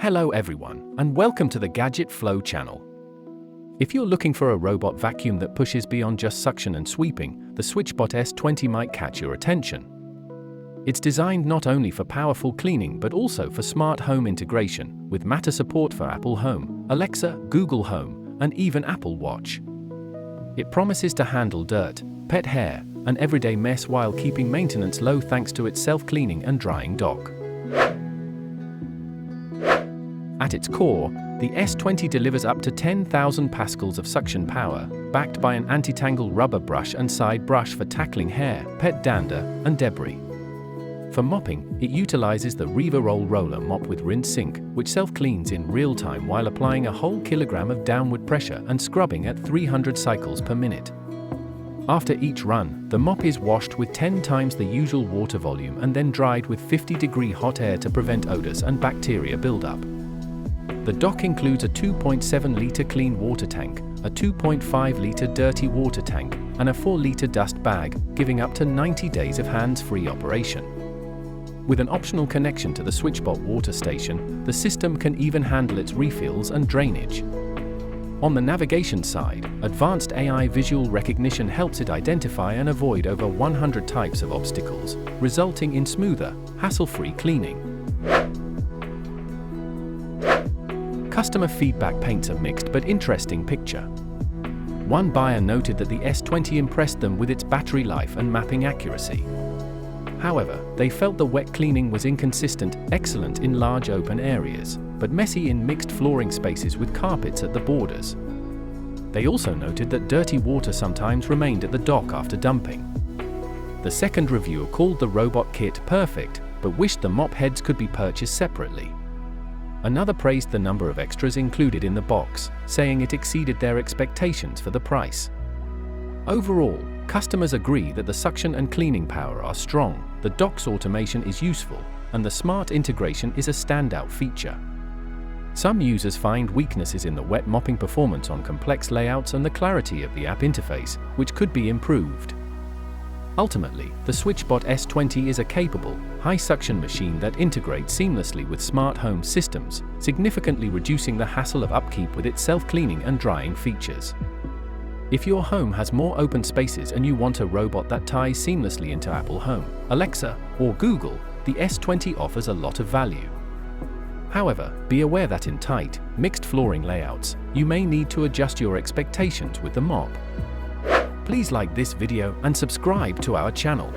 Hello everyone, and welcome to the Gadget Flow channel. If you're looking for a robot vacuum that pushes beyond just suction and sweeping, the SwitchBot S20 might catch your attention. It's designed not only for powerful cleaning but also for smart home integration, with Matter support for Apple Home, Alexa, Google Home, and even Apple Watch. It promises to handle dirt, pet hair, and everyday mess while keeping maintenance low thanks to its self-cleaning and drying dock. At its core, the S20 delivers up to 10,000 pascals of suction power, backed by an anti-tangle rubber brush and side brush for tackling hair, pet dander, and debris. For mopping, it utilizes the Roll Roller Mop with RinseSync, which self-cleans in real time while applying a whole kilogram of downward pressure and scrubbing at 300 cycles per minute. After each run, the mop is washed with 10 times the usual water volume and then dried with 50-degree hot air to prevent odors and bacteria buildup. The dock includes a 2.7-liter clean water tank, a 2.5-liter dirty water tank, and a 4-liter dust bag, giving up to 90 days of hands-free operation. With an optional connection to the SwitchBot water station, the system can even handle its refills and drainage. On the navigation side, advanced AI visual recognition helps it identify and avoid over 100 types of obstacles, resulting in smoother, hassle-free cleaning. Customer feedback paints a mixed but interesting picture. One buyer noted that the S20 impressed them with its battery life and mapping accuracy. However, they felt the wet cleaning was inconsistent, excellent in large open areas, but messy in mixed flooring spaces with carpets at the borders. They also noted that dirty water sometimes remained at the dock after dumping. The second reviewer called the robot kit perfect, but wished the mop heads could be purchased separately. Another praised the number of extras included in the box, saying it exceeded their expectations for the price. Overall, customers agree that the suction and cleaning power are strong, the dock's automation is useful, and the smart integration is a standout feature. Some users find weaknesses in the wet mopping performance on complex layouts and the clarity of the app interface, which could be improved. Ultimately, the SwitchBot S20 is a capable, high-suction machine that integrates seamlessly with smart home systems, significantly reducing the hassle of upkeep with its self-cleaning and drying features. If your home has more open spaces and you want a robot that ties seamlessly into Apple Home, Alexa, or Google, the S20 offers a lot of value. However, be aware that in tight, mixed flooring layouts, you may need to adjust your expectations with the mop. Please like this video and subscribe to our channel.